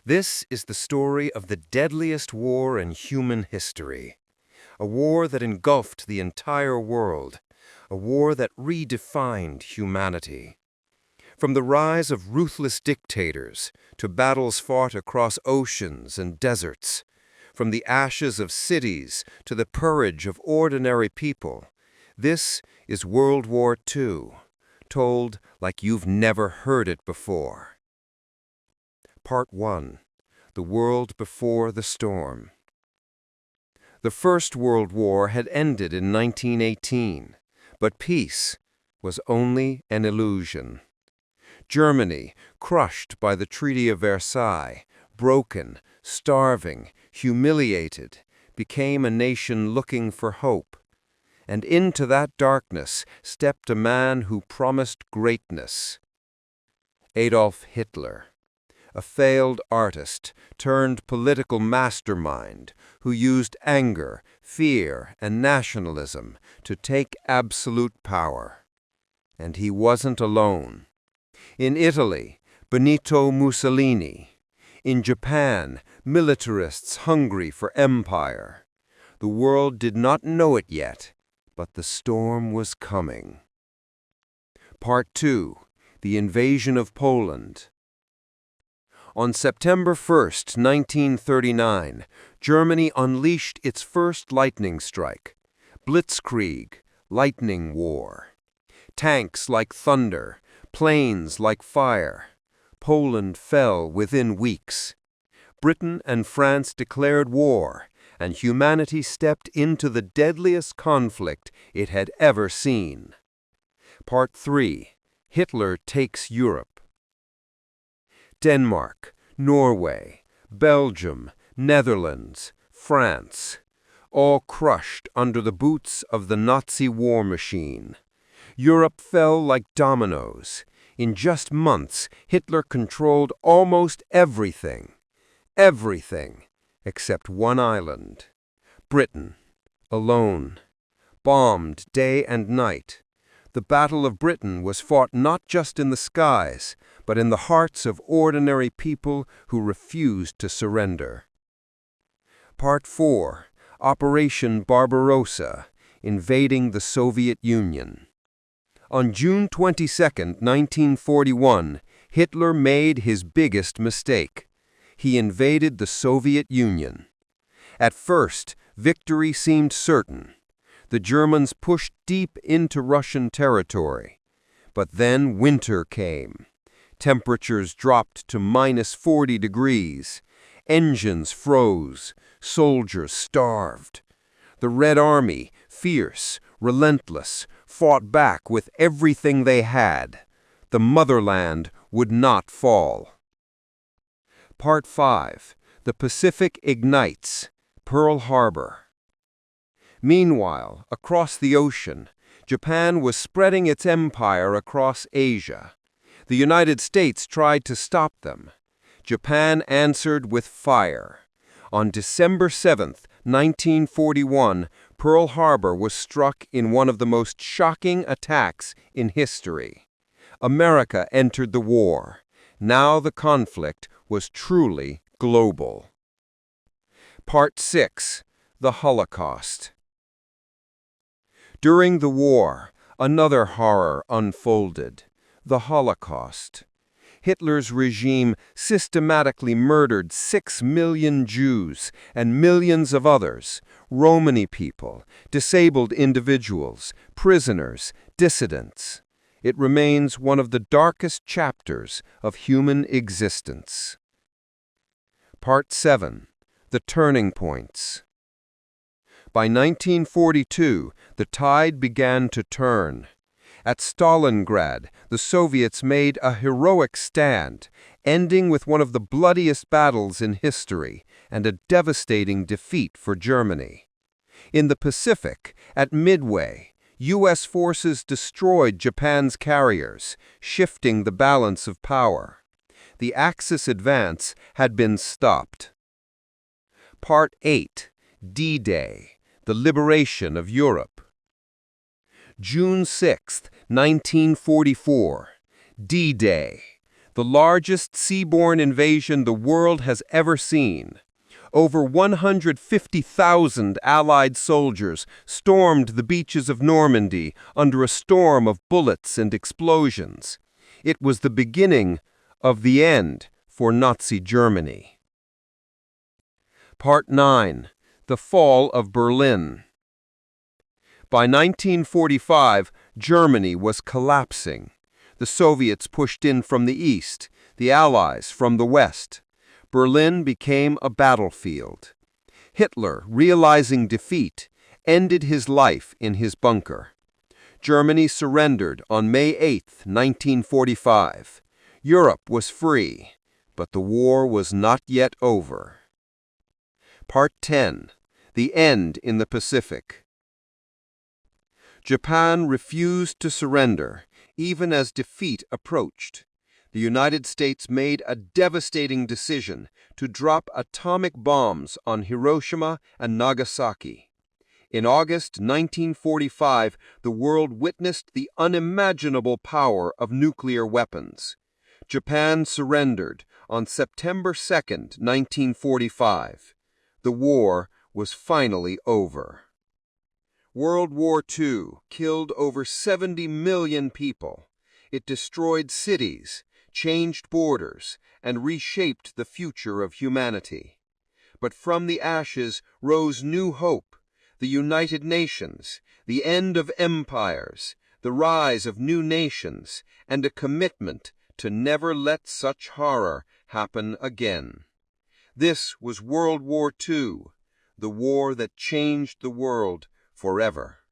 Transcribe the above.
This is the story of the deadliest war in human history. A war that engulfed the entire world. A war that redefined humanity. From the rise of ruthless dictators to battles fought across oceans and deserts, from the ashes of cities to the courage of ordinary people, this is World War II, told like you've never heard it before. Part 1. The World Before the Storm. The First World War had ended in 1918, but peace was only an illusion. Germany, crushed by the Treaty of Versailles, broken, starving, humiliated, became a nation looking for hope. And into that darkness stepped a man who promised greatness. Adolf Hitler, a failed artist turned political mastermind who used anger, fear, and nationalism to take absolute power. And he wasn't alone. In Italy, Benito Mussolini. In Japan, militarists hungry for empire. The world did not know it yet, but the storm was coming. Part 2. The Invasion of Poland. On September 1st, 1939, Germany unleashed its first lightning strike. Blitzkrieg, lightning war. Tanks like thunder, planes like fire. Poland fell within weeks. Britain and France declared war, and humanity stepped into the deadliest conflict it had ever seen. Part 3. Hitler takes Europe. Denmark, Norway, Belgium, Netherlands, France, all crushed under the boots of the Nazi war machine. Europe fell like dominoes. In just months, Hitler controlled almost everything. Everything, except one island. Britain, alone, bombed day and night. The Battle of Britain was fought not just in the skies, but in the hearts of ordinary people who refused to surrender. Part 4. Operation Barbarossa, invading the Soviet Union. On June 22, 1941, Hitler made his biggest mistake. He invaded the Soviet Union. At first, victory seemed certain. The Germans pushed deep into Russian territory. But then winter came. Temperatures dropped to -40 degrees. Engines froze. Soldiers starved. The Red Army, fierce, relentless, fought back with everything they had. The motherland would not fall. Part 5. The Pacific ignites. Pearl Harbor. Meanwhile, across the ocean, Japan was spreading its empire across Asia. The United States tried to stop them. Japan answered with fire. On December 7, 1941, Pearl Harbor was struck in one of the most shocking attacks in history. America entered the war. Now the conflict was truly global. Part 6. The Holocaust. During the war, another horror unfolded: the Holocaust. Hitler's regime systematically murdered 6 million Jews and millions of others, Romani people, disabled individuals, prisoners, dissidents. It remains one of the darkest chapters of human existence. Part 7. The Turning Points. By 1942, the tide began to turn. At Stalingrad, the Soviets made a heroic stand, ending with one of the bloodiest battles in history and a devastating defeat for Germany. In the Pacific, at Midway, U.S. forces destroyed Japan's carriers, shifting the balance of power. The Axis advance had been stopped. Part 8. D-Day. The Liberation of Europe. June 6, 1944. D-Day. the largest seaborne invasion the world has ever seen. Over 150,000 Allied soldiers stormed the beaches of Normandy under a storm of bullets and explosions. It was the beginning of the end for Nazi Germany. Part 9. The Fall of Berlin. By 1945, Germany was collapsing. The Soviets pushed in from the east, the Allies from the west. Berlin became a battlefield. Hitler, realizing defeat, ended his life in his bunker. Germany surrendered on May 8, 1945. Europe was free, but the war was not yet over. Part 10. The End in the Pacific. Japan refused to surrender, even as defeat approached. The United States made a devastating decision to drop atomic bombs on Hiroshima and Nagasaki. In August 1945, the world witnessed the unimaginable power of nuclear weapons. Japan surrendered on September 2, 1945. The war was finally over. World War II killed over 70 million people. It destroyed cities, changed borders, and reshaped the future of humanity. But from the ashes rose new hope, the United Nations, the end of empires, the rise of new nations, and a commitment to never let such horror happen again. This was World War II, the war that changed the world forever.